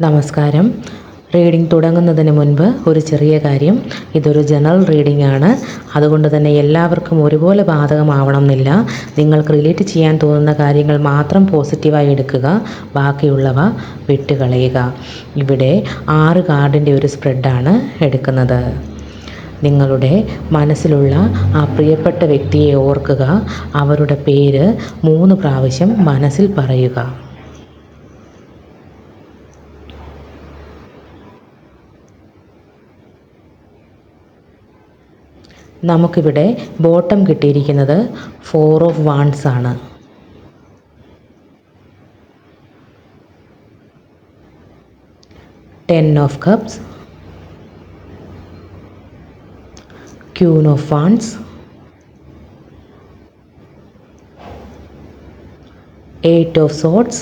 നമസ്കാരം. റീഡിംഗ് തുടങ്ങുന്നതിന് മുൻപ് ഒരു ചെറിയ കാര്യം. ഇതൊരു ജനറൽ റീഡിംഗ് ആണ്. അതുകൊണ്ട് തന്നെ എല്ലാവർക്കും ഒരുപോലെ ബാധകമാവണം എന്നില്ല. നിങ്ങൾക്ക് റിലേറ്റ് ചെയ്യാൻ തോന്നുന്ന കാര്യങ്ങൾ മാത്രം പോസിറ്റീവായി എടുക്കുക, ബാക്കിയുള്ളവ വിട്ടുകളയുക. ഇവിടെ 6 കാർഡിൻ്റെ ഒരു സ്പ്രെഡാണ് എടുക്കുന്നത്. നിങ്ങളുടെ മനസ്സിലുള്ള ആ പ്രിയപ്പെട്ട വ്യക്തിയെ ഓർക്കുക. അവരുടെ പേര് 3 പ്രാവശ്യം മനസ്സിൽ പറയുക. നമുക്കിവിടെ ബോട്ടം കിട്ടിയിരിക്കുന്നത് 4 ഓഫ് വാൺസ് ആണ്. Ten of cups, queen of wands, 8 of swords,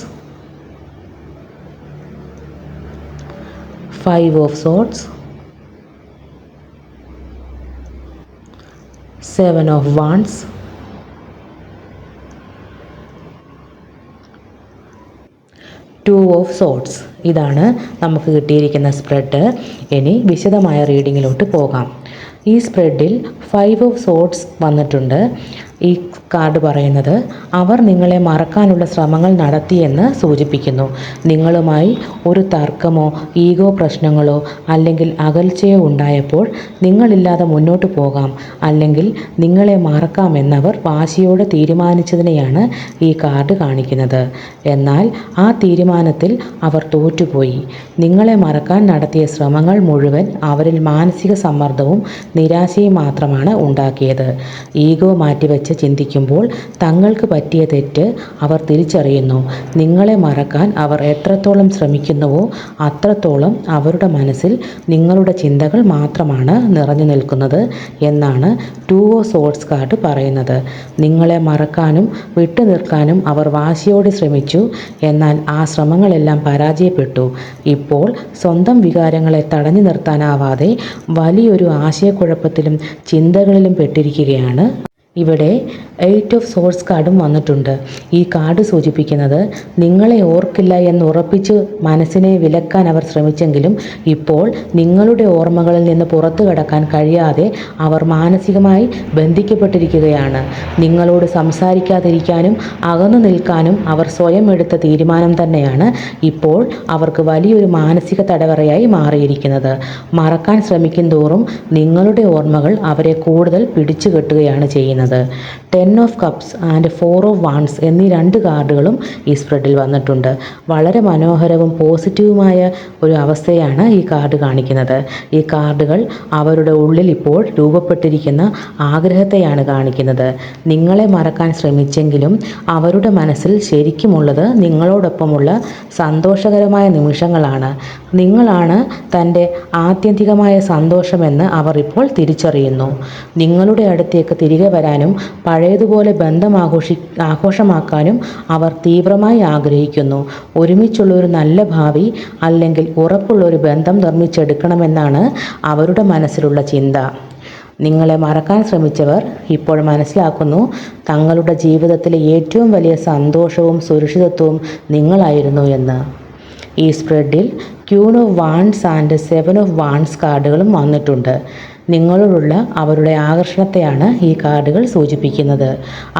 5 of swords, 7 of wands, 2 of swords. ഇതാണ് നമുക്ക് കിട്ടിയിരിക്കുന്ന സ്പ്രെഡ്. ഇനി വിശദമായ റീഡിങ്ങിലോട്ട് പോകാം. ഈ സ്പ്രെഡിൽ 5 ഓഫ് സോർഡ്സ് വന്നിട്ടുണ്ട്. ഈ കാർഡ് പറയുന്നത് അവർ നിങ്ങളെ മറക്കാനുള്ള ശ്രമങ്ങൾ നടത്തിയെന്ന് സൂചിപ്പിക്കുന്നു. നിങ്ങളുമായി ഒരു തർക്കമോ ഈഗോ പ്രശ്നങ്ങളോ അല്ലെങ്കിൽ അകൽച്ചയോ ഉണ്ടായപ്പോൾ നിങ്ങളില്ലാതെ മുന്നോട്ട് പോകാം അല്ലെങ്കിൽ നിങ്ങളെ മറക്കാമെന്നവർ വാശിയോടെ തീരുമാനിച്ചതിനെയാണ് ഈ കാർഡ് കാണിക്കുന്നത്. എന്നാൽ ആ തീരുമാനത്തിൽ അവർ തോറ്റുപോയി. നിങ്ങളെ മറക്കാൻ നടത്തിയ ശ്രമങ്ങൾ മുഴുവൻ അവരിൽ മാനസിക സമ്മർദ്ദവും നിരാശയും മാത്രമാണ് ഉണ്ടാക്കിയത്. ഈഗോ മാറ്റിവെച്ച് ചിന്തിക്കുമ്പോൾ തങ്ങൾക്ക് പറ്റിയ തെറ്റ് അവർ തിരിച്ചറിയുന്നു. നിങ്ങളെ മറക്കാൻ അവർ എത്രത്തോളം ശ്രമിക്കുന്നുവോ അത്രത്തോളം അവരുടെ മനസ്സിൽ നിങ്ങളുടെ ചിന്തകൾ മാത്രമാണ് നിറഞ്ഞു നിൽക്കുന്നത് എന്നാണ് 2 ഓഫ് സോർഡ്സ് കാർഡ് പറയുന്നത്. നിങ്ങളെ മറക്കാനും വിട്ടു നിൽക്കാനും അവർ വാശിയോടെ ശ്രമിച്ചു. എന്നാൽ ആ ശ്രമങ്ങളെല്ലാം പരാജയപ്പെട്ടു. ഇപ്പോൾ സ്വന്തം വികാരങ്ങളെ തടഞ്ഞു നിർത്താനാവാതെ വലിയൊരു ആശയക്കുഴപ്പത്തിലും ചിന്തകളിലും പെട്ടിരിക്കുകയാണ്. ഇവിടെ 8 ഓഫ് സോർഡ്സ് കാർഡും വന്നിട്ടുണ്ട്. ഈ കാർഡ് സൂചിപ്പിക്കുന്നത് നിങ്ങളെ ഓർക്കില്ല എന്ന് ഉറപ്പിച്ച് മനസ്സിനെ വിലക്കാൻ അവർ ശ്രമിച്ചെങ്കിലും ഇപ്പോൾ നിങ്ങളുടെ ഓർമ്മകളിൽ നിന്ന് പുറത്തു കടക്കാൻ കഴിയാതെ അവർ മാനസികമായി ബന്ധിക്കപ്പെട്ടിരിക്കുകയാണ്. നിങ്ങളോട് സംസാരിക്കാതിരിക്കാനും അകന്നു നിൽക്കാനും അവർ സ്വയം എടുത്ത തീരുമാനം തന്നെയാണ് ഇപ്പോൾ അവർക്ക് വലിയൊരു മാനസിക തടവറയായി മാറിയിരിക്കുന്നത്. മറക്കാൻ ശ്രമിക്കും തോറും നിങ്ങളുടെ ഓർമ്മകൾ അവരെ കൂടുതൽ പിടിച്ചു കെട്ടുകയാണ് ചെയ്യുന്നത്. 10 of cups and 4 of wands എന്നീ 2 കാർഡുകളും ഈ സ്പ്രെഡിൽ വന്നിട്ടുണ്ട്. വളരെ മനോഹരവും പോസിറ്റീവുമായ ഒരു അവസ്ഥയാണ് ഈ കാർഡ് കാണിക്കുന്നത്. ഈ കാർഡുകൾ അവരുടെ ഉള്ളിൽ ഇപ്പോൾ രൂപപ്പെട്ടിരിക്കുന്ന ആഗ്രഹത്തെയാണ് കാണിക്കുന്നത്. നിങ്ങളെ മറക്കാൻ ശ്രമിച്ചെങ്കിലും അവരുടെ മനസ്സിൽ ശരിക്കുമുള്ളത് നിങ്ങളോടൊപ്പമുള്ള സന്തോഷകരമായ നിമിഷങ്ങളാണ്. നിങ്ങളാണ് തൻ്റെ ആത്യന്തികമായ സന്തോഷമെന്ന് അവർ ഇപ്പോൾ തിരിച്ചറിയുന്നു. നിങ്ങളുടെ അടുത്തേക്ക് തിരികെ വരാനും പഴയതുപോലെ ബന്ധം ആഘോഷമാക്കാനും അവർ തീവ്രമായി ആഗ്രഹിക്കുന്നു. ഒരുമിച്ചുള്ള ഒരു നല്ല ഭാവി അല്ലെങ്കിൽ ഉറപ്പുള്ള ഒരു ബന്ധം നിർമ്മിച്ചെടുക്കണമെന്നാണ് അവരുടെ മനസ്സിലുള്ള ചിന്ത. നിങ്ങളെ മറക്കാൻ ശ്രമിച്ചവർ ഇപ്പോൾ മനസ്സിലാക്കുന്നു തങ്ങളുടെ ജീവിതത്തിലെ ഏറ്റവും വലിയ സന്തോഷവും സുരക്ഷിതത്വവും നിങ്ങളായിരുന്നു എന്ന്. ഈ സ്പ്രെഡിൽ queen of wands and 7 of wands കാർഡുകളും വന്നിട്ടുണ്ട്. നിങ്ങളോടുള്ള അവരുടെ ആകർഷണത്തെയാണ് ഈ കാർഡുകൾ സൂചിപ്പിക്കുന്നത്.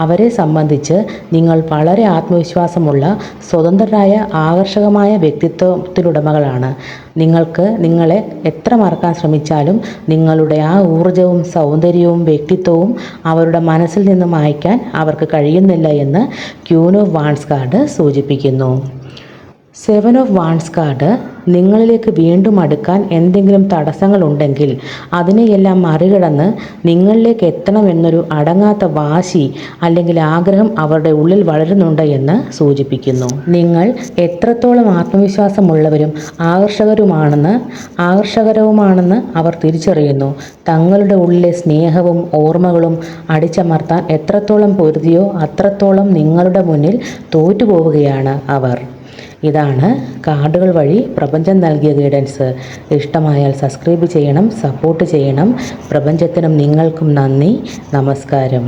അവരെ സംബന്ധിച്ച് നിങ്ങൾ വളരെ ആത്മവിശ്വാസമുള്ള സ്വതന്ത്രരായ ആകർഷകമായ വ്യക്തിത്വത്തിനുടമകളാണ്. നിങ്ങളെ എത്ര മറക്കാൻ ശ്രമിച്ചാലും നിങ്ങളുടെ ആ ഊർജവും സൗന്ദര്യവും വ്യക്തിത്വവും അവരുടെ മനസ്സിൽ നിന്ന് മായ്ക്കാൻ അവർക്ക് കഴിയുന്നില്ല എന്ന് ക്യൂൻ ഓഫ് വാൺസ് കാർഡ് സൂചിപ്പിക്കുന്നു. 7 ഓഫ് വാൺസ് കാർഡ് നിങ്ങളിലേക്ക് വീണ്ടും അടുക്കാൻ എന്തെങ്കിലും തടസ്സങ്ങളുണ്ടെങ്കിൽ അതിനെയെല്ലാം മറികടന്ന് നിങ്ങളിലേക്ക് എത്തണമെന്നൊരു അടങ്ങാത്ത വാശി അല്ലെങ്കിൽ ആഗ്രഹം അവരുടെ ഉള്ളിൽ വളരുന്നുണ്ട് എന്ന് സൂചിപ്പിക്കുന്നു. നിങ്ങൾ എത്രത്തോളം ആത്മവിശ്വാസമുള്ളവരും ആകർഷകരവുമാണെന്ന് അവർ തിരിച്ചറിയുന്നു. തങ്ങളുടെ ഉള്ളിലെ സ്നേഹവും ഓർമ്മകളും അടിച്ചമർത്താൻ എത്രത്തോളം പൊരുതിയോ അത്രത്തോളം നിങ്ങളുടെ മുന്നിൽ തോറ്റുപോവുകയാണ് അവർ. ഇതാണ് കാർഡുകൾ വഴി പ്രപഞ്ചം നൽകിയ ഗൈഡൻസ്. ഇഷ്ടമായാൽ സബ്സ്ക്രൈബ് ചെയ്യണം, സപ്പോർട്ട് ചെയ്യണം. പ്രപഞ്ചത്തിനും നിങ്ങൾക്കും നന്ദി. നമസ്കാരം.